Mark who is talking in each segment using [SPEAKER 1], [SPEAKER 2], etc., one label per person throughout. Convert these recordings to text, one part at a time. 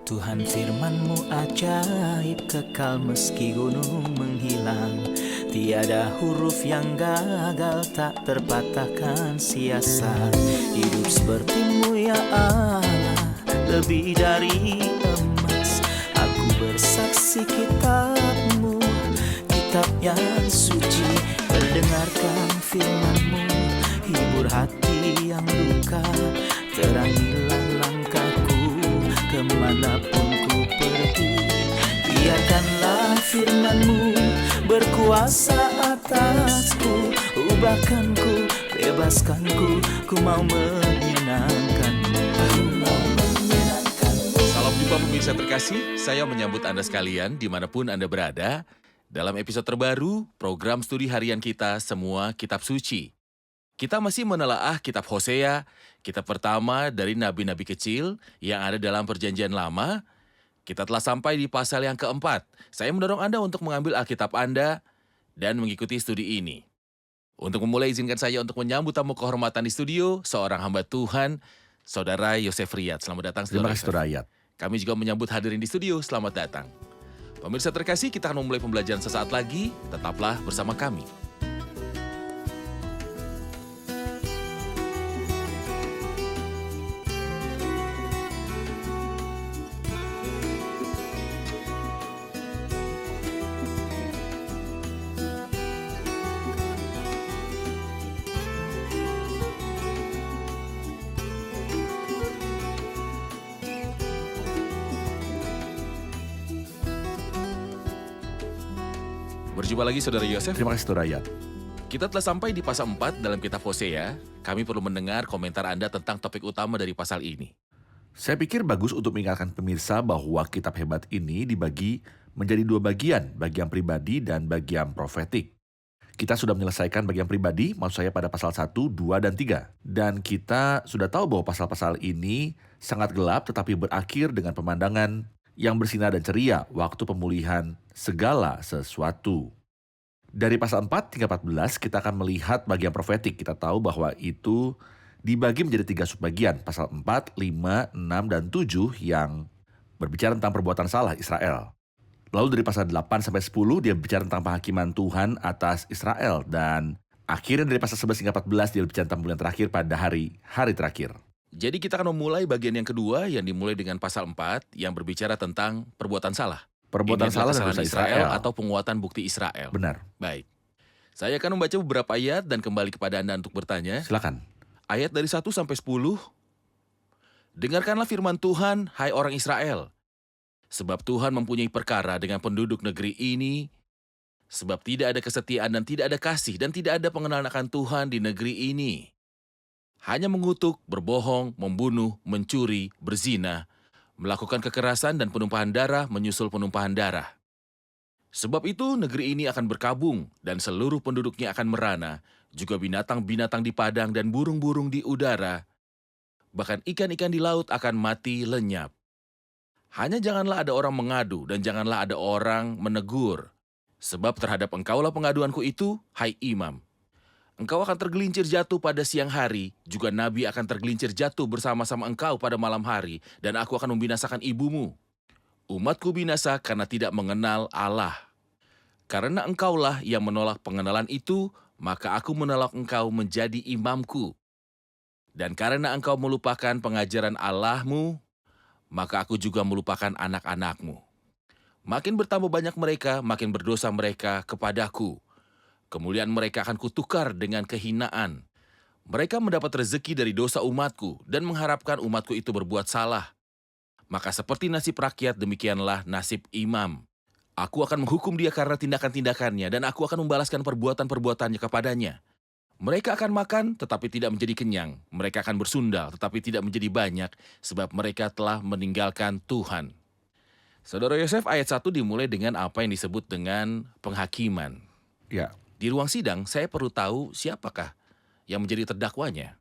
[SPEAKER 1] Tuhan firman-Mu ajaib, kekal meski gunung menghilang. Tiada huruf yang gagal, tak terpatahkan siasat. Hidup seperti-Mu ya Allah, lebih dari emas. Aku bersaksi kitab-Mu, kitab yang suci. Mendengarkan firman-Mu, hibur hati yang luka. Terangilah langkahku kemanapun ku pergi. Biarkanlah firman-Mu berkuasa atasku. Ubahkanku, bebaskanku, ku mau menyenangkan-Mu.
[SPEAKER 2] Salam jumpa pemirsa terkasih, saya menyambut Anda sekalian dimanapun Anda berada. Dalam episode terbaru, program studi harian kita Semua Kitab Suci. Kita masih menelaah kitab Hosea, kitab pertama dari nabi-nabi kecil yang ada dalam perjanjian lama. Kita telah sampai di pasal yang keempat. Saya mendorong Anda untuk mengambil Alkitab Anda dan mengikuti studi ini. Untuk memulai, izinkan saya untuk menyambut tamu kehormatan di studio, seorang hamba Tuhan, Saudara Yosef Riyad. Selamat datang,
[SPEAKER 3] Terima
[SPEAKER 2] Saudara
[SPEAKER 3] kasih,
[SPEAKER 2] Yosef.
[SPEAKER 3] Saudara Ayat.
[SPEAKER 2] Kami juga menyambut hadirin di studio, selamat datang. Pemirsa terkasih, kita akan memulai pembelajaran sesaat lagi. Tetaplah bersama kami. Berjumpa lagi, Saudara Yosef.
[SPEAKER 3] Terima kasih, Saudara Ayat.
[SPEAKER 2] Kita telah sampai di pasal 4 dalam kitab Hosea. Kami perlu mendengar komentar Anda tentang topik utama dari pasal ini.
[SPEAKER 3] Saya pikir bagus untuk mengingatkan pemirsa bahwa kitab hebat ini dibagi menjadi dua bagian, bagian pribadi dan bagian profetik. Kita sudah menyelesaikan bagian pribadi, maksud saya pada pasal 1, 2, dan 3. Dan kita sudah tahu bahwa pasal-pasal ini sangat gelap tetapi berakhir dengan pemandangan yang bersinar dan ceria waktu pemulihan segala sesuatu. Dari pasal 4 hingga 14 kita akan melihat bagian profetik. Kita tahu bahwa itu dibagi menjadi 3 subbagian. Pasal 4, 5, 6, dan 7 yang berbicara tentang perbuatan salah Israel. Lalu dari pasal 8 sampai 10 dia berbicara tentang penghakiman Tuhan atas Israel. Dan akhirnya dari pasal 11 hingga 14 dia berbicara tentang bulan terakhir pada hari terakhir.
[SPEAKER 2] Jadi kita akan memulai bagian yang kedua yang dimulai dengan pasal 4 yang berbicara tentang perbuatan salah.
[SPEAKER 3] Perbuatan
[SPEAKER 2] Ini adalah
[SPEAKER 3] salah dan
[SPEAKER 2] kesalahan
[SPEAKER 3] dosa
[SPEAKER 2] Israel
[SPEAKER 3] Israel.
[SPEAKER 2] atau penguatan bukti Israel.
[SPEAKER 3] Benar,
[SPEAKER 2] Baik. Saya akan membaca beberapa ayat dan kembali kepada Anda untuk bertanya.
[SPEAKER 3] silakan.
[SPEAKER 2] Ayat dari 1 sampai 10. Dengarkanlah firman Tuhan, hai orang Israel. Sebab Tuhan mempunyai perkara dengan penduduk negeri ini, sebab tidak ada kesetiaan dan tidak ada kasih dan tidak ada pengenalan akan Tuhan di negeri ini. Hanya mengutuk, berbohong, membunuh, mencuri, berzina, melakukan kekerasan dan penumpahan darah menyusul penumpahan darah. Sebab itu negeri ini akan berkabung dan seluruh penduduknya akan merana, juga binatang-binatang di padang dan burung-burung di udara, bahkan ikan-ikan di laut akan mati lenyap. Hanya janganlah ada orang mengadu dan janganlah ada orang menegur, sebab terhadap engkaulah pengaduanku itu, hai imam. Engkau akan tergelincir jatuh pada siang hari, juga nabi akan tergelincir jatuh bersama-sama engkau pada malam hari, dan aku akan membinasakan ibumu. Umatku binasa karena tidak mengenal Allah. Karena engkaulah yang menolak pengenalan itu, maka aku menolak engkau menjadi imamku. Dan karena engkau melupakan pengajaran Allahmu, maka aku juga melupakan anak-anakmu. Makin bertambah banyak mereka, makin berdosa mereka kepadaku. Kemuliaan mereka akan kutukar dengan kehinaan. Mereka mendapat rezeki dari dosa umatku dan mengharapkan umatku itu berbuat salah. Maka seperti nasib rakyat, demikianlah nasib imam. Aku akan menghukum dia karena tindakan-tindakannya dan aku akan membalaskan perbuatan-perbuatannya kepadanya. Mereka akan makan tetapi tidak menjadi kenyang. Mereka akan bersundal tetapi tidak menjadi banyak sebab mereka telah meninggalkan Tuhan. Saudara Yosef, ayat 1 dimulai dengan apa yang disebut dengan penghakiman.
[SPEAKER 3] Ya,
[SPEAKER 2] Di ruang sidang, saya perlu tahu siapakah yang menjadi terdakwanya.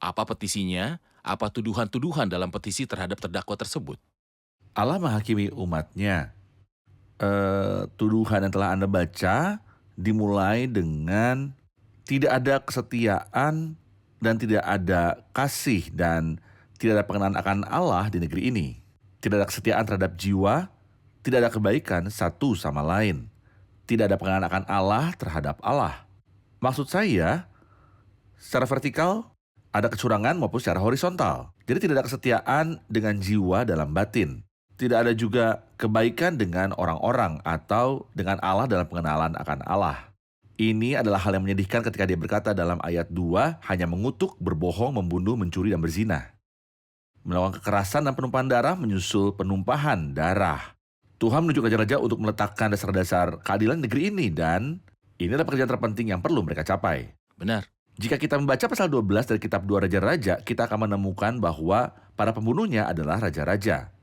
[SPEAKER 2] Apa petisinya, apa tuduhan-tuduhan dalam petisi terhadap terdakwa tersebut.
[SPEAKER 3] Allah menghakimi umatnya. Tuduhan yang telah Anda baca dimulai dengan tidak ada kesetiaan dan tidak ada kasih dan tidak ada pengenalan akan Allah di negeri ini. Tidak ada kesetiaan terhadap jiwa, tidak ada kebaikan satu sama lain. Tidak ada pengenalan akan Allah terhadap Allah. Maksud saya, secara vertikal ada kecurangan maupun secara horizontal. Jadi tidak ada kesetiaan dengan jiwa dalam batin. Tidak ada juga kebaikan dengan orang-orang atau dengan Allah dalam pengenalan akan Allah. Ini adalah hal yang menyedihkan ketika dia berkata dalam ayat 2, hanya mengutuk, berbohong, membunuh, mencuri, dan berzina. Melakukan kekerasan dan penumpahan darah menyusul penumpahan darah. Tuhan menunjuk raja-raja untuk meletakkan dasar-dasar keadilan negeri ini, dan ini adalah pekerjaan terpenting yang perlu mereka capai.
[SPEAKER 2] Benar.
[SPEAKER 3] Jika kita membaca pasal 12 dari kitab 2 Raja-Raja, kita akan menemukan bahwa para pembunuhnya adalah raja-raja.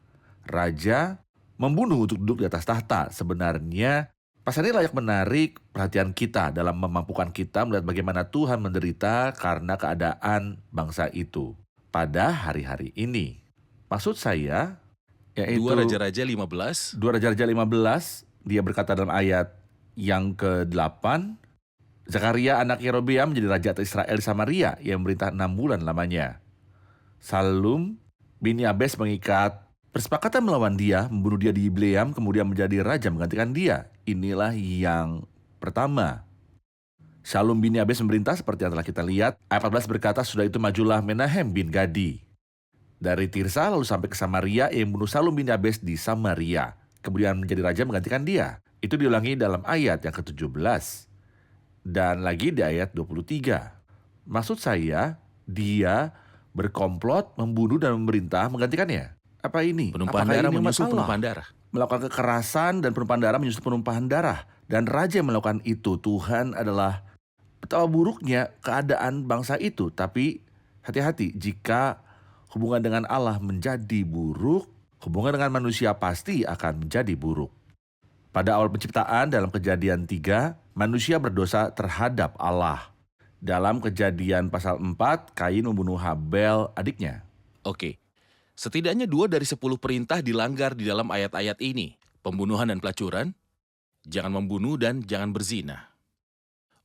[SPEAKER 3] Raja membunuh untuk duduk di atas tahta. Sebenarnya pasal ini layak menarik perhatian kita dalam memampukan kita melihat bagaimana Tuhan menderita karena keadaan bangsa itu pada hari-hari ini. Maksud saya, yaitu
[SPEAKER 2] 2 Raja-Raja 15.
[SPEAKER 3] 2 Raja-Raja 15, dia berkata dalam ayat yang ke-8, Zakaria anak Yerobeam menjadi raja atas Israel di Samaria yang memerintah 6 bulan lamanya. Salum bin Yabes mengikat persepakatan melawan dia, membunuh dia di Ibleam, kemudian menjadi raja menggantikan dia. Inilah yang pertama. Salum bin Yabes memerintah seperti yang telah kita lihat. Ayat 14 berkata, sudah itu majulah Menahem bin Gadi dari Tirsa lalu sampai ke Samaria yang membunuh Salum bin Yabes di Samaria. Kemudian menjadi raja menggantikan dia. Itu diulangi dalam ayat yang ke-17. Dan lagi di ayat 23. Maksud saya, dia berkomplot, membunuh dan memerintah menggantikannya. Apa ini?
[SPEAKER 2] Penumpahan
[SPEAKER 3] Apakah
[SPEAKER 2] darah
[SPEAKER 3] ini
[SPEAKER 2] menyusul
[SPEAKER 3] masalah?
[SPEAKER 2] penumpahan darah.
[SPEAKER 3] Melakukan kekerasan dan penumpahan darah menyusul penumpahan darah. Dan raja yang melakukan itu, Tuhan adalah betapa buruknya keadaan bangsa itu. Tapi hati-hati, jika hubungan dengan Allah menjadi buruk, hubungan dengan manusia pasti akan menjadi buruk. Pada awal penciptaan dalam Kejadian 3, manusia berdosa terhadap Allah. Dalam Kejadian pasal 4, Kain membunuh Habel adiknya.
[SPEAKER 2] Oke. Setidaknya 2 dari 10 perintah dilanggar di dalam ayat-ayat ini. Pembunuhan dan pelacuran, jangan membunuh dan jangan berzina.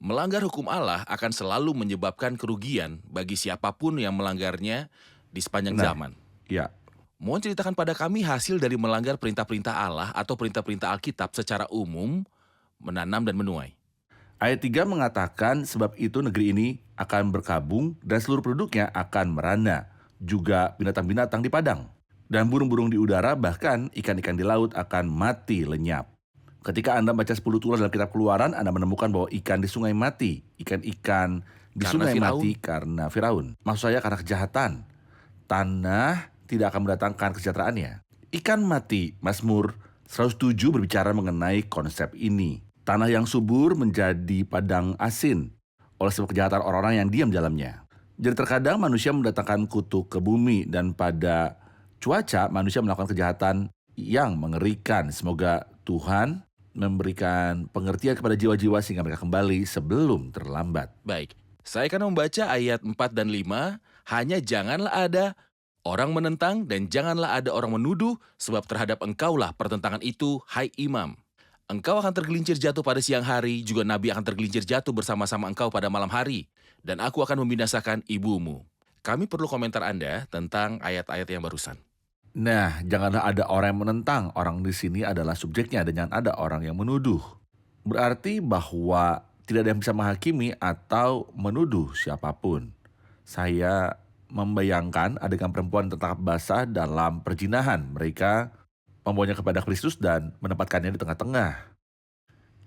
[SPEAKER 2] Melanggar hukum Allah akan selalu menyebabkan kerugian bagi siapapun yang melanggarnya di sepanjang
[SPEAKER 3] Benar.
[SPEAKER 2] zaman.
[SPEAKER 3] Ya,
[SPEAKER 2] Mohon ceritakan pada kami hasil dari melanggar perintah-perintah Allah atau perintah-perintah Alkitab secara umum, menanam dan menuai.
[SPEAKER 3] ayat 3 mengatakan sebab itu negeri ini akan berkabung dan seluruh penduduknya akan merana. Juga binatang-binatang di padang. Dan burung-burung di udara bahkan ikan-ikan di laut akan mati lenyap. Ketika Anda baca 10 tulah dalam kitab Keluaran, Anda menemukan bahwa ikan di sungai mati. Ikan-ikan di
[SPEAKER 2] Karena
[SPEAKER 3] sungai
[SPEAKER 2] Firaun.
[SPEAKER 3] mati karena Firaun. Maksud saya karena kejahatan. Tanah tidak akan mendatangkan kesejahteraannya. Ikan mati, Mazmur 107 berbicara mengenai konsep ini. Tanah yang subur menjadi padang asin oleh sebab kejahatan orang-orang yang diam di dalamnya. Jadi terkadang manusia mendatangkan kutuk ke bumi dan pada cuaca manusia melakukan kejahatan yang mengerikan. Semoga Tuhan memberikan pengertian kepada jiwa-jiwa sehingga mereka kembali sebelum terlambat.
[SPEAKER 2] Baik, saya akan membaca ayat 4 dan 5. Hanya janganlah ada orang menentang dan janganlah ada orang menuduh, sebab terhadap engkaulah pertentangan itu, hai imam. Engkau akan tergelincir jatuh pada siang hari, juga nabi akan tergelincir jatuh bersama-sama engkau pada malam hari, dan aku akan membinasakan ibumu. Kami perlu komentar Anda tentang ayat-ayat yang barusan.
[SPEAKER 3] Nah, janganlah ada orang yang menentang. Orang di sini adalah subjeknya dan jangan ada orang yang menuduh. Berarti bahwa tidak ada yang bisa menghakimi atau menuduh siapapun. Saya membayangkan adegan perempuan tertangkap basah dalam perjinahan. Mereka membawanya kepada Kristus dan menempatkannya di tengah-tengah.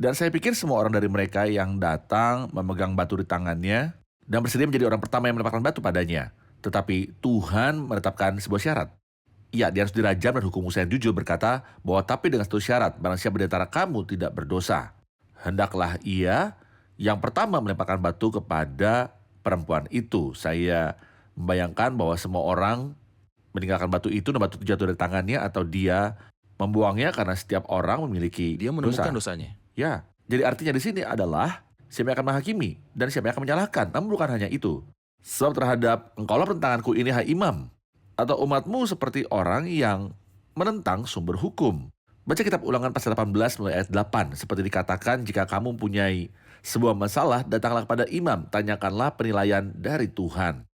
[SPEAKER 3] Dan saya pikir semua orang dari mereka yang datang memegang batu di tangannya dan bersedia menjadi orang pertama yang melemparkan batu padanya. Tetapi Tuhan menetapkan sebuah syarat. Ya, dia harus dirajam dan hukum Musa yang jujur berkata bahwa tapi dengan satu syarat, barang siapa di antara kamu tidak berdosa, hendaklah ia yang pertama melemparkan batu kepada perempuan itu. Saya membayangkan bahwa semua orang meninggalkan batu itu dan batu itu jatuh dari tangannya atau dia membuangnya karena setiap orang memiliki
[SPEAKER 2] Dia
[SPEAKER 3] dosa.
[SPEAKER 2] menemukan dosanya.
[SPEAKER 3] Ya, jadi artinya di sini adalah siapa yang akan menghakimi dan siapa yang akan menyalahkan. Namun bukan hanya itu. Sebab terhadap engkaulah pertentanganku ini, hai imam, atau umatmu seperti orang yang menentang sumber hukum. Baca kitab Ulangan pasal 18 mulai ayat 8. Seperti dikatakan, jika kamu mempunyai sebuah masalah, datanglah kepada imam, tanyakanlah penilaian dari Tuhan.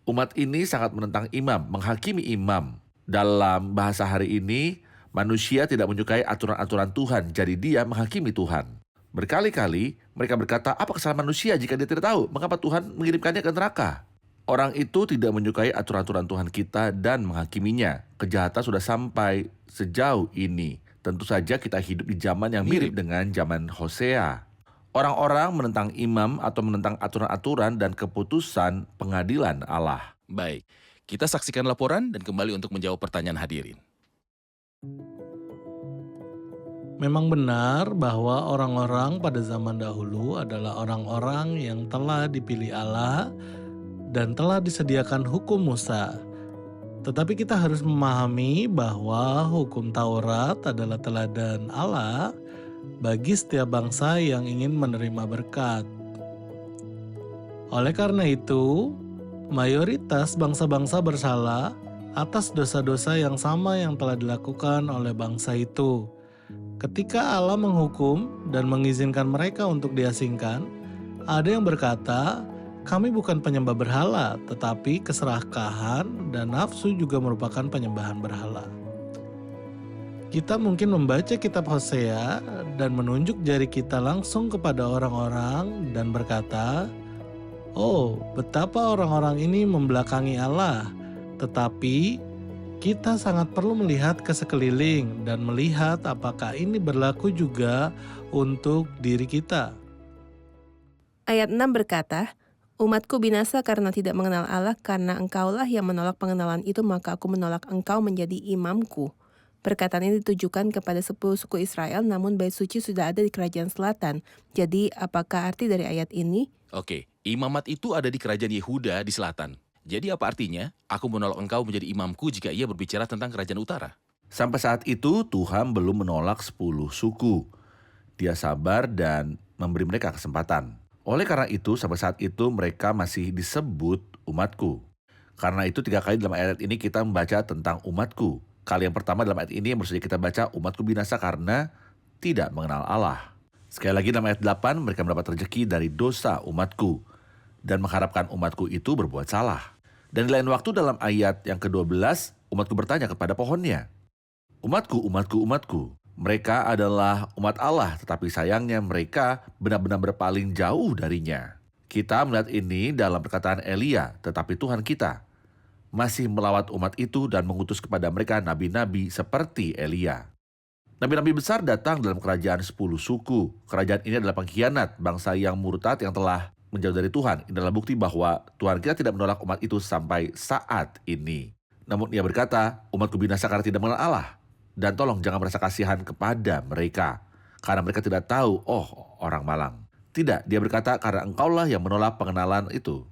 [SPEAKER 3] Umat ini sangat menentang imam, menghakimi imam. Dalam bahasa hari ini, manusia tidak menyukai aturan-aturan Tuhan, jadi dia menghakimi Tuhan. Berkali-kali mereka berkata, apa kesalahan manusia jika dia tidak tahu mengapa Tuhan mengirimkannya ke neraka? Orang itu tidak menyukai aturan-aturan Tuhan kita dan menghakiminya. Kejahatan sudah sampai sejauh ini. Tentu saja kita hidup di zaman yang mirip dengan zaman Hosea. Orang-orang menentang imam atau menentang aturan-aturan dan keputusan pengadilan Allah.
[SPEAKER 2] Baik, kita saksikan laporan dan kembali untuk menjawab pertanyaan hadirin.
[SPEAKER 4] Memang benar bahwa orang-orang pada zaman dahulu adalah orang-orang yang telah dipilih Allah dan telah disediakan hukum Musa. Tetapi kita harus memahami bahwa hukum Taurat adalah teladan Allah bagi setiap bangsa yang ingin menerima berkat. Oleh karena itu, mayoritas bangsa-bangsa bersalah atas dosa-dosa yang sama yang telah dilakukan oleh bangsa itu. Ketika Allah menghukum dan mengizinkan mereka untuk diasingkan, ada yang berkata, kami bukan penyembah berhala, tetapi keserakahan dan nafsu juga merupakan penyembahan berhala. Kita mungkin membaca kitab Hosea dan menunjuk jari kita langsung kepada orang-orang dan berkata, oh, betapa orang-orang ini membelakangi Allah, tetapi kita sangat perlu melihat ke sekeliling dan melihat apakah ini berlaku juga untuk diri kita.
[SPEAKER 5] Ayat 6 berkata, umatku binasa karena tidak mengenal Allah, karena engkaulah yang menolak pengenalan itu, maka aku menolak engkau menjadi imamku. Perkataan ini ditujukan kepada 10 suku Israel, namun bait suci sudah ada di kerajaan selatan. Jadi apakah arti dari ayat ini?
[SPEAKER 2] Oke, imamat itu ada di kerajaan Yehuda di selatan. Jadi apa artinya? Aku menolak engkau menjadi imamku jika ia berbicara tentang kerajaan utara.
[SPEAKER 3] Sampai saat itu Tuhan belum menolak 10 suku. Dia sabar dan memberi mereka kesempatan. Oleh karena itu sampai saat itu mereka masih disebut umatku. Karena itu 3 kali dalam ayat ini kita membaca tentang umatku. Kali yang pertama dalam ayat ini yang baru saja kita baca, umatku binasa karena tidak mengenal Allah. Sekali lagi dalam ayat 8 mereka mendapat rezeki dari dosa umatku dan mengharapkan umatku itu berbuat salah. Dan di lain waktu dalam ayat yang ke-12, umatku bertanya kepada pohonnya, umatku, umatku, umatku. Mereka adalah umat Allah, tetapi sayangnya mereka benar-benar berpaling jauh darinya. Kita melihat ini dalam perkataan Elia, tetapi Tuhan kita masih melawat umat itu dan mengutus kepada mereka nabi-nabi seperti Elia. Nabi-nabi besar datang dalam kerajaan 10 suku. Kerajaan ini adalah pengkhianat, bangsa yang murtad yang telah menjauh dari Tuhan. Ini adalah bukti bahwa Tuhan kita tidak menolak umat itu sampai saat ini. Namun ia berkata, umatku binasa karena tidak mengenal Allah. Dan tolong jangan merasa kasihan kepada mereka, karena mereka tidak tahu, oh orang malang. Tidak, dia berkata karena engkaulah yang menolak pengenalan itu.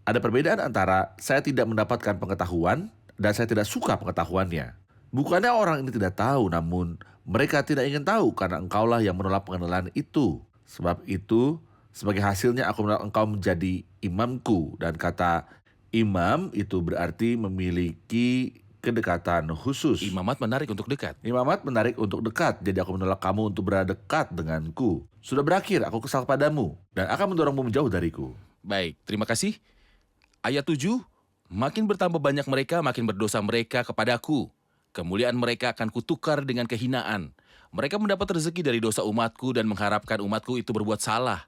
[SPEAKER 3] Ada perbedaan antara saya tidak mendapatkan pengetahuan dan saya tidak suka pengetahuannya. Bukannya orang ini tidak tahu, namun mereka tidak ingin tahu karena engkaulah yang menolak pengenalan itu. Sebab itu, sebagai hasilnya aku menolak engkau menjadi imamku. Dan kata imam itu berarti memiliki kedekatan khusus.
[SPEAKER 2] Imamat menarik untuk dekat.
[SPEAKER 3] Imamat menarik untuk dekat, jadi aku menolak kamu untuk berada dekat denganku. Sudah berakhir, aku kesal padamu dan akan mendorongmu menjauh dariku.
[SPEAKER 2] Baik, terima kasih. Ayat 7, makin bertambah banyak mereka, makin berdosa mereka kepadaku. Kemuliaan mereka akan kutukar dengan kehinaan. Mereka mendapat rezeki dari dosa umatku dan mengharapkan umatku itu berbuat salah.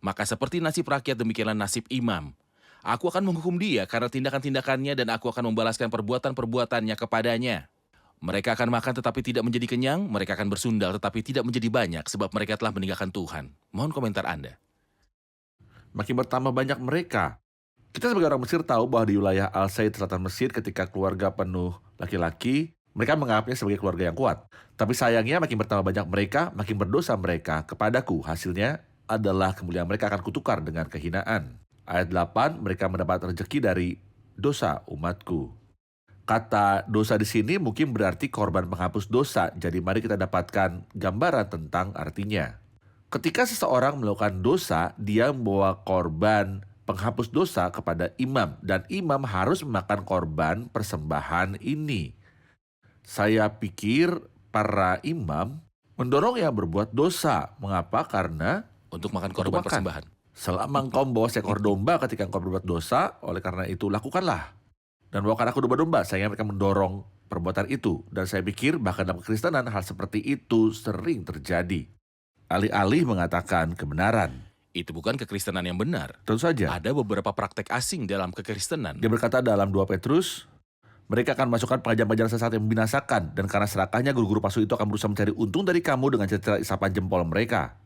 [SPEAKER 2] Maka seperti nasib rakyat, demikianlah nasib imam. Aku akan menghukum dia karena tindakan-tindakannya dan aku akan membalaskan perbuatan-perbuatannya kepadanya. Mereka akan makan tetapi tidak menjadi kenyang, mereka akan bersundal tetapi tidak menjadi banyak sebab mereka telah meninggalkan Tuhan. Mohon komentar Anda.
[SPEAKER 3] Makin bertambah banyak mereka. Kita sebagai orang Mesir tahu bahwa di wilayah Al-Said selatan Mesir ketika keluarga penuh laki-laki, mereka menganggapnya sebagai keluarga yang kuat. Tapi sayangnya makin bertambah banyak mereka, makin berdosa mereka kepadaku. Hasilnya adalah kemuliaan mereka akan kutukar dengan kehinaan. Ayat 8, mereka mendapat rezeki dari dosa umatku. Kata dosa di sini mungkin berarti korban penghapus dosa. Jadi mari kita dapatkan gambaran tentang artinya. Ketika seseorang melakukan dosa, dia membawa korban penghapus dosa kepada imam. Dan imam harus memakan korban persembahan ini. Saya pikir para imam mendorong yang berbuat dosa. Mengapa? Karena
[SPEAKER 2] Untuk makan korban persembahan.
[SPEAKER 3] selama engkau membawa seekor domba ketika engkau berbuat dosa, oleh karena itu lakukanlah. Dan bawakan aku domba-domba, sehingga mereka mendorong perbuatan itu. Dan saya pikir bahkan dalam kekristenan hal seperti itu sering terjadi. Alih-alih mengatakan kebenaran.
[SPEAKER 2] Itu bukan kekristenan yang benar.
[SPEAKER 3] Tentu saja.
[SPEAKER 2] Ada beberapa praktek asing dalam kekristenan.
[SPEAKER 3] Dia berkata dalam 2 Petrus, mereka akan masukkan pengajaran-pengajaran sesat yang membinasakan, dan karena serakahnya guru-guru palsu itu akan berusaha mencari untung dari kamu dengan cara isapan jempol mereka.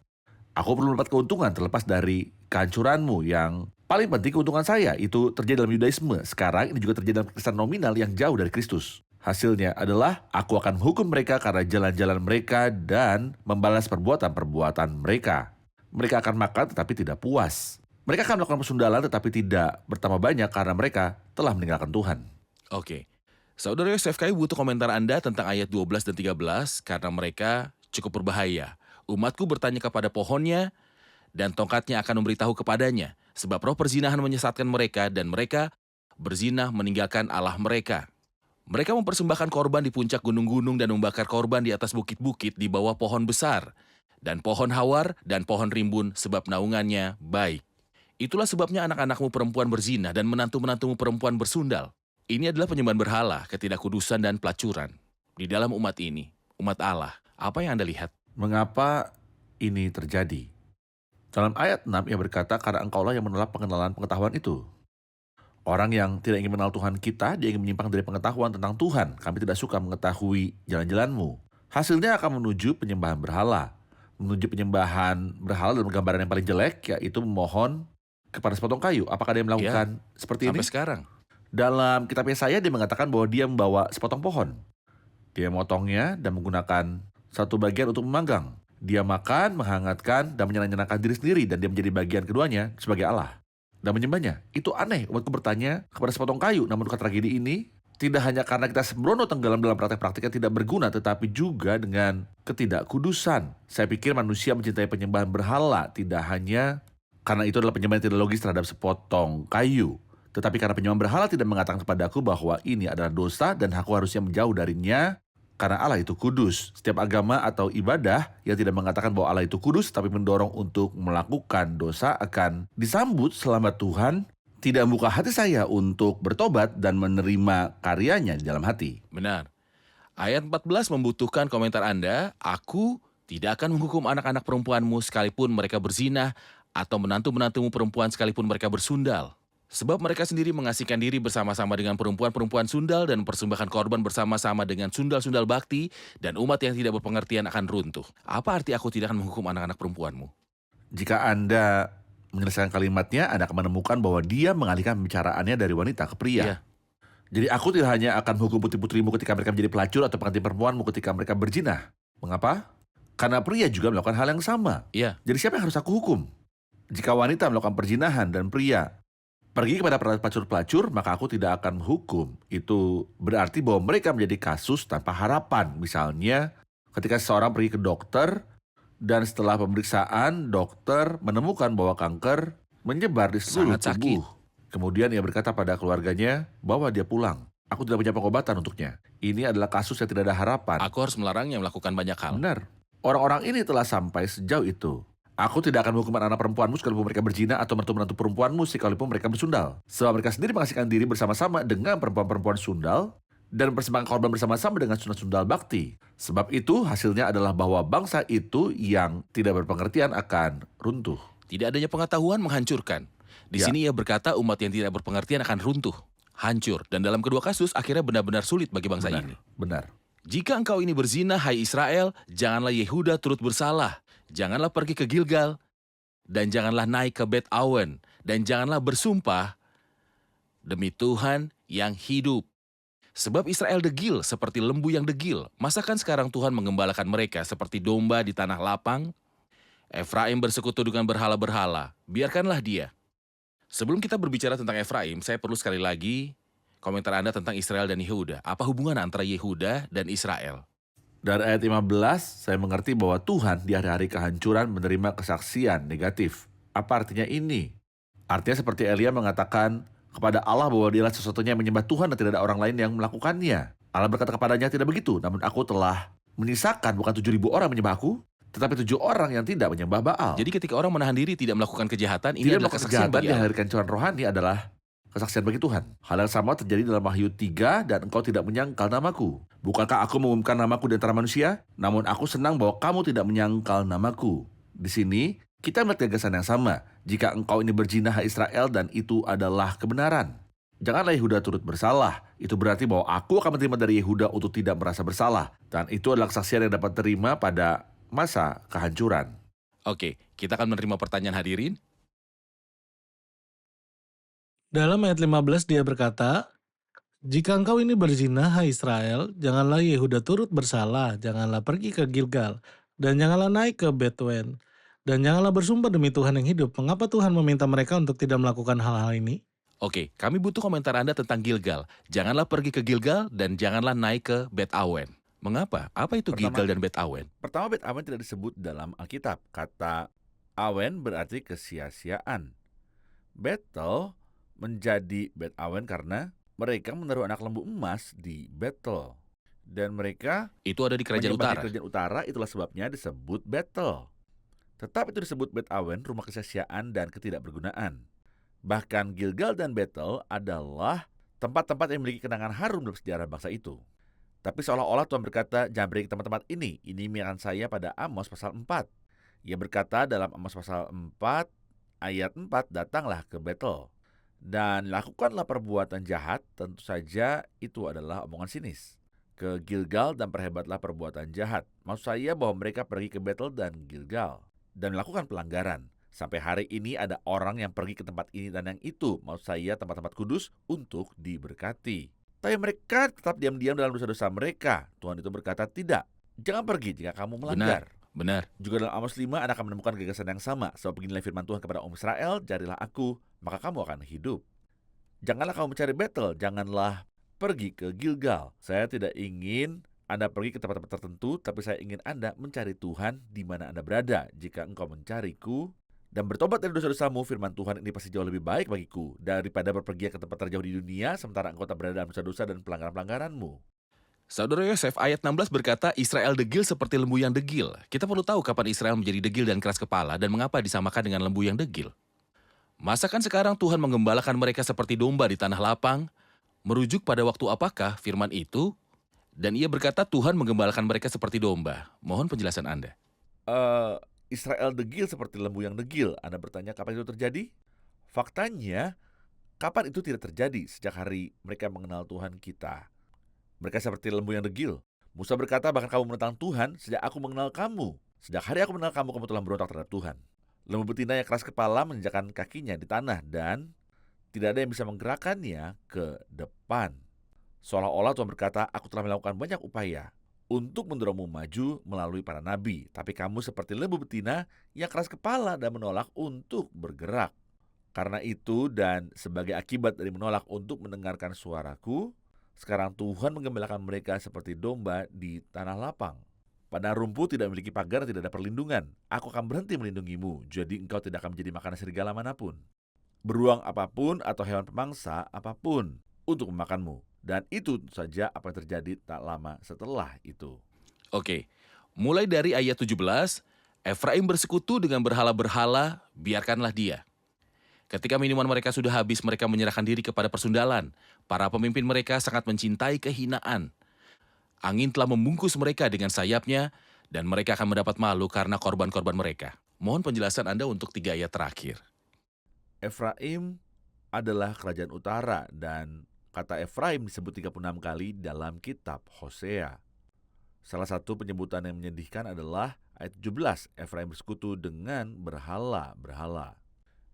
[SPEAKER 3] Aku perlu mendapat keuntungan terlepas dari kehancuranmu. Yang paling penting keuntungan saya itu terjadi dalam Yudaisme. Sekarang ini juga terjadi dalam Kristen nominal yang jauh dari Kristus. Hasilnya adalah aku akan menghukum mereka karena jalan-jalan mereka dan membalas perbuatan-perbuatan mereka. Mereka akan makan tetapi tidak puas. Mereka akan melakukan persundalan tetapi tidak bertambah banyak karena mereka telah meninggalkan Tuhan.
[SPEAKER 2] Oke. Saudara SFKI butuh komentar Anda tentang ayat 12 dan 13 karena mereka cukup berbahaya. Umatku bertanya kepada pohonnya dan tongkatnya akan memberitahu kepadanya. Sebab roh perzinahan menyesatkan mereka dan mereka berzinah meninggalkan Allah mereka. Mereka mempersembahkan korban di puncak gunung-gunung dan membakar korban di atas bukit-bukit di bawah pohon besar. Dan pohon hawar dan pohon rimbun sebab naungannya baik. Itulah sebabnya anak-anakmu perempuan berzina dan menantu-menantumu perempuan bersundal. Ini adalah penyembahan berhala, ketidakkudusan dan pelacuran. Di dalam umat ini, umat Allah, apa yang Anda lihat?
[SPEAKER 3] Mengapa ini terjadi? Dalam ayat 6 ia berkata, karena engkaulah yang menolak pengenalan pengetahuan itu. Orang yang tidak ingin mengenal Tuhan kita, dia ingin menyimpang dari pengetahuan tentang Tuhan. Kami tidak suka mengetahui jalan-jalanmu. Hasilnya akan menuju penyembahan berhala. Menuju penyembahan berhala dalam gambaran yang paling jelek, yaitu memohon kepada sepotong kayu. Apakah dia melakukan seperti ini?
[SPEAKER 2] Sampai sekarang.
[SPEAKER 3] Dalam kitab Yesaya dia mengatakan bahwa dia membawa sepotong pohon. Dia memotongnya dan menggunakan satu bagian untuk memanggang. Dia makan, menghangatkan, dan menyenangkan diri sendiri. Dan dia menjadi bagian keduanya sebagai Allah. Dan menyembahnya. Itu aneh. Umatku bertanya kepada sepotong kayu. Namun tragedi ini tidak hanya karena kita sembrono tenggelam dalam praktek-praktek yang tidak berguna, tetapi juga dengan ketidakkudusan. Saya pikir manusia mencintai penyembahan berhala tidak hanya karena itu adalah penyembahan tidak logis terhadap sepotong kayu, tetapi karena penyembahan berhala tidak mengatakan kepadaku bahwa ini adalah dosa dan aku harusnya menjauh darinya karena Allah itu kudus. Setiap agama atau ibadah yang tidak mengatakan bahwa Allah itu kudus tapi mendorong untuk melakukan dosa akan disambut selama Tuhan tidak membuka hati saya untuk bertobat dan menerima karyanya di dalam hati.
[SPEAKER 2] Benar. Ayat 14 membutuhkan komentar Anda. Aku tidak akan menghukum anak-anak perempuanmu sekalipun mereka berzinah atau menantu-menantumu perempuan sekalipun mereka bersundal. Sebab mereka sendiri mengasihkan diri bersama-sama dengan perempuan-perempuan sundal dan mempersembahkan korban bersama-sama dengan sundal-sundal bakti, dan umat yang tidak berpengertian akan runtuh. Apa arti aku tidak akan menghukum anak-anak perempuanmu?
[SPEAKER 3] Jika Anda menyelesaikan kalimatnya, Anda akan menemukan bahwa dia mengalihkan pembicaraannya dari wanita ke pria.
[SPEAKER 2] Iya.
[SPEAKER 3] Jadi aku tidak hanya akan menghukum putri-putrimu ketika mereka menjadi pelacur atau pengantin perempuanmu ketika mereka berzinah. Mengapa? Karena pria juga melakukan hal yang sama.
[SPEAKER 2] Iya.
[SPEAKER 3] Jadi siapa yang harus aku hukum? Jika wanita melakukan perzinahan dan pria pergi kepada pelacur-pelacur, maka aku tidak akan menghukum. Itu berarti bahwa mereka menjadi kasus tanpa harapan. Misalnya, ketika seseorang pergi ke dokter, dan setelah pemeriksaan, dokter menemukan bahwa kanker menyebar di seluruh
[SPEAKER 2] Sangat
[SPEAKER 3] tubuh.
[SPEAKER 2] sakit.
[SPEAKER 3] Kemudian ia berkata pada keluarganya bahwa dia pulang. Aku tidak punya pengobatan untuknya. Ini adalah kasus yang tidak ada harapan.
[SPEAKER 2] Aku harus melarangnya melakukan banyak hal.
[SPEAKER 3] Benar. Orang-orang ini telah sampai sejauh itu. Aku tidak akan menghukum anak perempuanmu sekalipun mereka berzina atau menantu perempuanmu sekalipun mereka bersundal. Sebab mereka sendiri mengasihkan diri bersama-sama dengan perempuan-perempuan sundal dan mempersembahkan korban bersama-sama dengan sundal-sundal bakti. Sebab itu hasilnya adalah bahwa bangsa itu yang tidak berpengertian akan runtuh.
[SPEAKER 2] Tidak adanya pengetahuan menghancurkan. Di
[SPEAKER 3] Ya.
[SPEAKER 2] sini ia berkata umat yang tidak berpengertian akan runtuh, hancur. Dan dalam kedua kasus akhirnya benar-benar sulit bagi bangsa ini.
[SPEAKER 3] Benar.
[SPEAKER 2] Jika engkau ini berzina, hai Israel, janganlah Yehuda turut bersalah. Janganlah pergi ke Gilgal, dan janganlah naik ke Bet Awen, dan janganlah bersumpah demi Tuhan yang hidup. Sebab Israel degil seperti lembu yang degil. Masakan sekarang Tuhan mengembalakan mereka seperti domba di tanah lapang? Efraim bersekutu dengan berhala-berhala. Biarkanlah dia. Sebelum kita berbicara tentang Efraim, saya perlu sekali lagi komentar Anda tentang Israel dan Yehuda. Apa hubungan antara Yehuda dan Israel?
[SPEAKER 3] Dari ayat 15, saya mengerti bahwa Tuhan di hari-hari kehancuran menerima kesaksian negatif. Apa artinya ini? Artinya seperti Elia mengatakan kepada Allah bahwa dialah sesuatunya yang menyembah Tuhan dan tidak ada orang lain yang melakukannya. Allah berkata kepadanya, tidak begitu, namun aku telah menyisakan bukan 7.000 orang menyembah aku, tetapi 7 orang yang tidak menyembah Baal.
[SPEAKER 2] Jadi ketika orang menahan diri tidak melakukan kejahatan, ini
[SPEAKER 3] tidak
[SPEAKER 2] adalah
[SPEAKER 3] melakukan
[SPEAKER 2] kesaksian
[SPEAKER 3] kejahatan
[SPEAKER 2] bagi
[SPEAKER 3] di
[SPEAKER 2] Allah.
[SPEAKER 3] hari kehancuran rohani adalah kesaksian bagi Tuhan. Hal yang sama terjadi dalam Wahyu 3, dan engkau tidak menyangkal namaku. Bukankah aku mengumumkan namaku di antara manusia? Namun aku senang bahwa kamu tidak menyangkal namaku. Di sini, kita melihat gagasan yang sama. Jika engkau ini berzina, hai Israel, dan itu adalah kebenaran. Janganlah Yehuda turut bersalah. Itu berarti bahwa aku akan menerima dari Yehuda untuk tidak merasa bersalah. Dan itu adalah kesaksian yang dapat terima pada masa kehancuran.
[SPEAKER 2] Oke, kita akan menerima pertanyaan hadirin.
[SPEAKER 4] Dalam ayat 15 dia berkata, "Jika engkau ini berzina, hai Israel, janganlah Yehuda turut bersalah, janganlah pergi ke Gilgal, dan janganlah naik ke Betwen, dan janganlah bersumpah demi Tuhan yang hidup." Mengapa Tuhan meminta mereka untuk tidak melakukan hal-hal ini?
[SPEAKER 2] Oke, kami butuh komentar Anda tentang Gilgal. Janganlah pergi ke Gilgal dan janganlah naik ke Bet Awen. Mengapa? Apa itu
[SPEAKER 3] Pertama-
[SPEAKER 2] Gilgal dan Bet Awen?
[SPEAKER 3] Pertama, Bet Awen tidak disebut dalam Alkitab. Kata Awen berarti kesia-siaan. Betel menjadi Bet Awen karena mereka menaruh anak lembu emas di Betel. Dan mereka
[SPEAKER 2] Itu ada di Kerajaan
[SPEAKER 3] menyembah di
[SPEAKER 2] Utara.
[SPEAKER 3] Kerajaan Utara, itulah sebabnya disebut Betel. Tetap itu disebut Bet Awen, rumah kesia-siaan dan ketidakbergunaan. Bahkan Gilgal dan Betel adalah tempat-tempat yang memiliki kenangan harum dalam sejarah bangsa itu. Tapi seolah-olah Tuhan berkata, jangan pergi ke tempat-tempat ini. Ini ingatkan saya pada Amos pasal 4. Ia berkata dalam Amos pasal 4, ayat 4, datanglah ke Betel dan lakukanlah perbuatan jahat. Tentu saja itu adalah omongan sinis. Ke Gilgal dan perhebatlah perbuatan jahat. Maksud saya bahwa mereka pergi ke Betel dan Gilgal dan melakukan pelanggaran. Sampai hari ini ada orang yang pergi ke tempat ini dan yang itu, maksud saya tempat-tempat kudus, untuk diberkati. Tapi mereka tetap diam-diam dalam dosa-dosa mereka. Tuhan itu berkata, tidak, jangan pergi jika kamu melanggar.
[SPEAKER 2] Benar.
[SPEAKER 3] Juga dalam Amos 5 Anda akan menemukan gagasan yang sama. Sebab beginilah firman Tuhan kepada Israel, carilah aku, maka kamu akan hidup. Janganlah kamu mencari Betel, janganlah pergi ke Gilgal. Saya tidak ingin Anda pergi ke tempat-tempat tertentu, tapi saya ingin Anda mencari Tuhan di mana Anda berada. Jika engkau mencariku dan bertobat dari dosa-dosamu, firman Tuhan ini pasti jauh lebih baik bagiku daripada berpergian ke tempat terjauh di dunia, sementara engkau tak berada dalam dosa-dosa dan pelanggaran-pelanggaranmu.
[SPEAKER 2] Saudara Yosef, ayat 16 berkata, Israel degil seperti lembu yang degil. Kita perlu tahu kapan Israel menjadi degil dan keras kepala dan mengapa disamakan dengan lembu yang degil. Masakan sekarang Tuhan menggembalakan mereka seperti domba di tanah lapang? Merujuk pada waktu apakah firman itu? Dan ia berkata Tuhan menggembalakan mereka seperti domba. Mohon penjelasan Anda.
[SPEAKER 3] Israel degil seperti lembu yang degil. Anda bertanya kapan itu terjadi? Faktanya, kapan itu tidak terjadi sejak hari mereka mengenal Tuhan kita. Mereka seperti lembu yang degil. Musa berkata, bahkan kamu menentang Tuhan sejak aku mengenal kamu. Sejak hari aku mengenal kamu, kamu telah berontak terhadap Tuhan. Lembu betina yang keras kepala menginjakkan kakinya di tanah dan tidak ada yang bisa menggerakkannya ke depan. Seolah-olah Tuhan berkata, aku telah melakukan banyak upaya untuk mendorongmu maju melalui para nabi. Tapi kamu seperti lembu betina yang keras kepala dan menolak untuk bergerak. Karena itu dan sebagai akibat dari menolak untuk mendengarkan suaraku, sekarang Tuhan menggembalakan mereka seperti domba di tanah lapang. Padang rumput tidak memiliki pagar dan tidak ada perlindungan. Aku akan berhenti melindungimu, jadi engkau tidak akan menjadi makanan serigala manapun. Beruang apapun atau hewan pemangsa apapun untuk memakanmu. Dan itu tentu saja apa yang terjadi tak lama setelah itu.
[SPEAKER 2] Oke, mulai dari ayat 17, Efraim bersekutu dengan berhala-berhala, biarkanlah dia. Ketika minuman mereka sudah habis, mereka menyerahkan diri kepada persundalan. Para pemimpin mereka sangat mencintai kehinaan. Angin telah membungkus mereka dengan sayapnya, dan mereka akan mendapat malu karena korban-korban mereka. Mohon penjelasan Anda untuk 3 ayat terakhir.
[SPEAKER 3] Efraim adalah kerajaan utara dan kata Efraim disebut 36 kali dalam kitab Hosea. Salah satu penyebutan yang menyedihkan adalah ayat 17, Efraim bersekutu dengan berhala-berhala.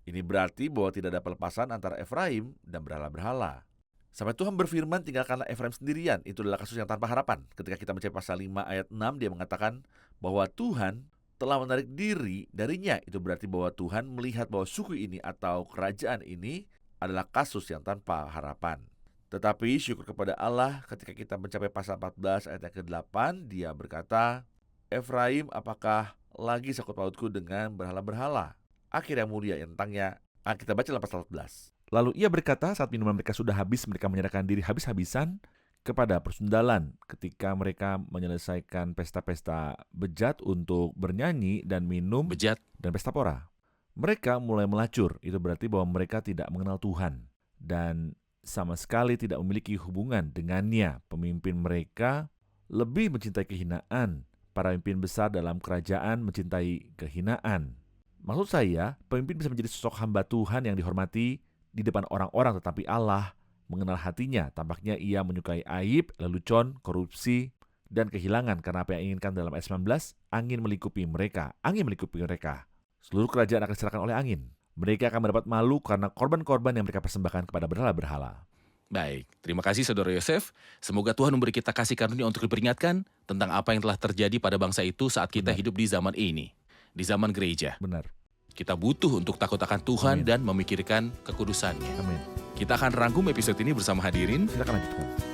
[SPEAKER 3] Ini berarti bahwa tidak ada pelepasan antara Efraim dan berhala-berhala. Sampai Tuhan berfirman, tinggalkanlah Efraim sendirian. Itu adalah kasus yang tanpa harapan. Ketika kita membaca pasal 5 ayat 6, dia mengatakan bahwa Tuhan telah menarik diri darinya. Itu berarti bahwa Tuhan melihat bahwa suku ini atau kerajaan ini adalah kasus yang tanpa harapan. Tetapi syukur kepada Allah ketika kita mencapai pasal 14 ayat yang ke-8, dia berkata, Efraim, apakah lagi sangkut pautku dengan berhala-berhala? Akhir yang mulia yang tentangnya kita baca dalam pasal 14. Lalu ia berkata, saat minuman mereka sudah habis, mereka menyerahkan diri habis-habisan kepada persundalan. Ketika mereka menyelesaikan pesta-pesta bejat untuk bernyanyi dan minum
[SPEAKER 2] Bejat.
[SPEAKER 3] dan pesta pora, mereka mulai melacur. Itu berarti bahwa mereka tidak mengenal Tuhan. dan sama sekali tidak memiliki hubungan dengannya. Pemimpin mereka lebih mencintai kehinaan. Para pemimpin besar dalam kerajaan mencintai kehinaan. Maksud saya, pemimpin bisa menjadi sosok hamba Tuhan yang dihormati di depan orang-orang, tetapi Allah mengenal hatinya. Tampaknya ia menyukai aib, lelucon, korupsi, dan kehilangan. Karena apa yang inginkan dalam ayat 19, angin melingkupi mereka. Seluruh kerajaan akan diserahkan oleh angin. Mereka akan mendapat malu karena korban-korban yang mereka persembahkan kepada berhala-berhala.
[SPEAKER 2] Baik, terima kasih Saudara Yosef. Semoga Tuhan memberi kita kasih karunia untuk diperingatkan tentang apa yang telah terjadi pada bangsa itu saat kita hidup di zaman ini, di zaman gereja.
[SPEAKER 3] Benar.
[SPEAKER 2] Kita butuh untuk takut akan Tuhan
[SPEAKER 3] Amin.
[SPEAKER 2] dan memikirkan kekudusannya.
[SPEAKER 3] Amin.
[SPEAKER 2] Kita akan rangkum episode ini bersama hadirin.
[SPEAKER 3] Silakan lanjutkan.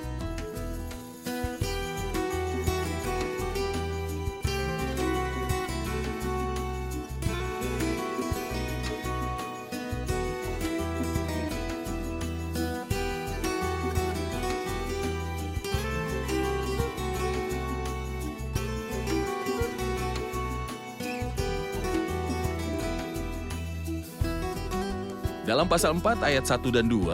[SPEAKER 2] Dalam pasal 4 ayat 1 dan 2,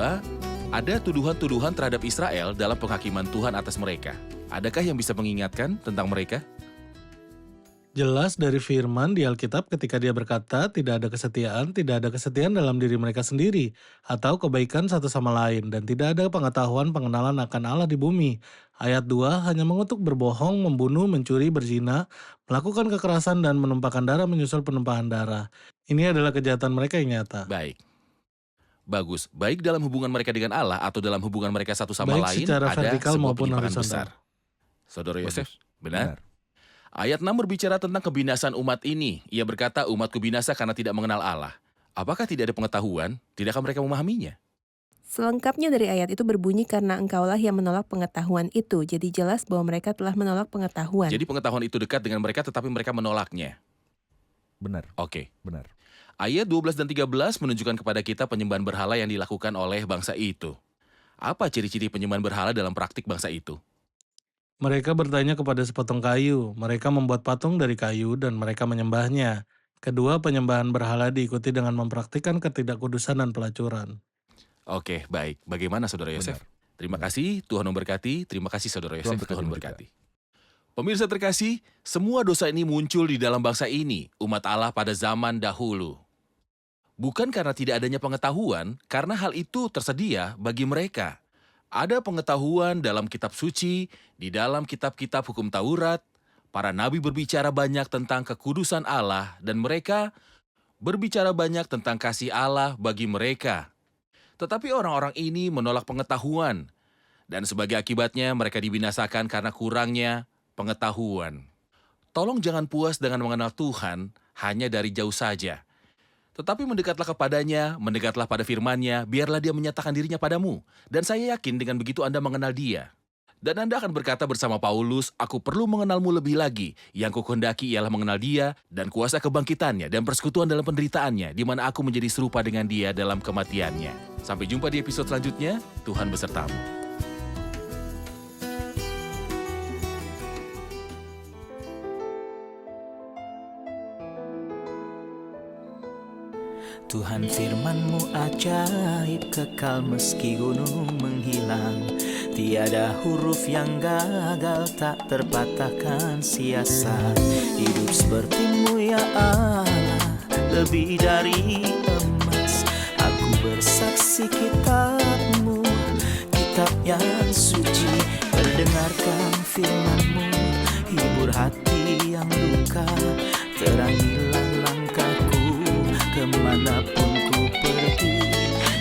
[SPEAKER 2] ada tuduhan-tuduhan terhadap Israel dalam penghakiman Tuhan atas mereka. Adakah yang bisa mengingatkan tentang mereka?
[SPEAKER 4] Jelas dari firman di Alkitab ketika dia berkata tidak ada kesetiaan dalam diri mereka sendiri, atau kebaikan satu sama lain, dan tidak ada pengetahuan pengenalan akan Allah di bumi. Ayat 2 hanya mengutuk berbohong, membunuh, mencuri, berzina, melakukan kekerasan, dan menumpahkan darah menyusul penumpahan darah. Ini adalah kejahatan mereka yang nyata.
[SPEAKER 2] Baik. Bagus. Baik dalam hubungan mereka dengan Allah atau dalam hubungan mereka satu sama
[SPEAKER 4] Baik
[SPEAKER 2] lain,
[SPEAKER 4] secara
[SPEAKER 2] ada
[SPEAKER 4] vertikal
[SPEAKER 2] sebuah
[SPEAKER 4] maupun
[SPEAKER 2] penyimpangan
[SPEAKER 4] horizontal.
[SPEAKER 2] besar. Saudara Yosef,
[SPEAKER 3] Bagus.
[SPEAKER 2] benar? Ayat 6 berbicara tentang kebinasan umat ini. Ia berkata umatku binasa karena tidak mengenal Allah. Apakah tidak ada pengetahuan? Tidakkah mereka memahaminya?
[SPEAKER 5] Selengkapnya dari ayat itu berbunyi karena engkaulah yang menolak pengetahuan itu. Jadi jelas bahwa mereka telah menolak pengetahuan.
[SPEAKER 2] Jadi pengetahuan itu dekat dengan mereka tetapi mereka menolaknya.
[SPEAKER 3] Benar.
[SPEAKER 2] Oke.
[SPEAKER 3] Benar.
[SPEAKER 2] Ayat 12 dan 13 menunjukkan kepada kita penyembahan berhala yang dilakukan oleh bangsa itu. Apa ciri-ciri penyembahan berhala dalam praktik bangsa itu?
[SPEAKER 4] Mereka bertanya kepada sepotong kayu. Mereka membuat patung dari kayu dan mereka menyembahnya. Kedua, penyembahan berhala diikuti dengan mempraktikkan ketidakkudusan dan pelacuran.
[SPEAKER 2] Oke, baik. Bagaimana Saudara Yosef?
[SPEAKER 3] Benar.
[SPEAKER 2] Terima kasih, Tuhan memberkati. Terima kasih Saudara Yosef,
[SPEAKER 3] berkati
[SPEAKER 2] Tuhan
[SPEAKER 3] juga.
[SPEAKER 2] memberkati. Pemirsa terkasih, semua dosa ini muncul di dalam bangsa ini, umat Allah pada zaman dahulu. Bukan karena tidak adanya pengetahuan, karena hal itu tersedia bagi mereka. Ada pengetahuan dalam kitab suci, di dalam kitab-kitab hukum Taurat, para nabi berbicara banyak tentang kekudusan Allah dan mereka berbicara banyak tentang kasih Allah bagi mereka. Tetapi orang-orang ini menolak pengetahuan dan sebagai akibatnya mereka dibinasakan karena kurangnya pengetahuan. Tolong jangan puas dengan mengenal Tuhan hanya dari jauh saja. Tetapi mendekatlah kepadanya, mendekatlah pada firman-Nya, biarlah dia menyatakan dirinya padamu. Dan saya yakin dengan begitu Anda mengenal dia. Dan Anda akan berkata bersama Paulus, aku perlu mengenalmu lebih lagi. Yang kukehendaki ialah mengenal dia dan kuasa kebangkitannya dan persekutuan dalam penderitaannya, di mana aku menjadi serupa dengan dia dalam kematiannya. Sampai jumpa di episode selanjutnya, Tuhan besertamu.
[SPEAKER 1] Tuhan firman-Mu ajaib, kekal meski gunung menghilang. Tiada huruf yang gagal, tak terpatahkan siasat. Hidup seperti-Mu ya Allah, lebih dari emas. Aku bersaksi kitab-Mu, kitab yang suci. Mendengarkan firman-Mu, hibur hati yang luka. Terangilah langkahku kemanapun ku pergi.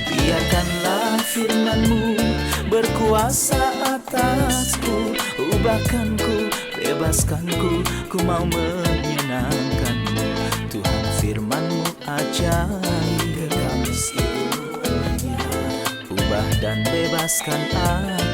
[SPEAKER 1] Biarkanlah firman-Mu berkuasa atasku. Ubahkanku, bebaskanku, ku mau menyenangkan-Mu. Tuhan firman-Mu ajaib, ubah dan bebaskan aku.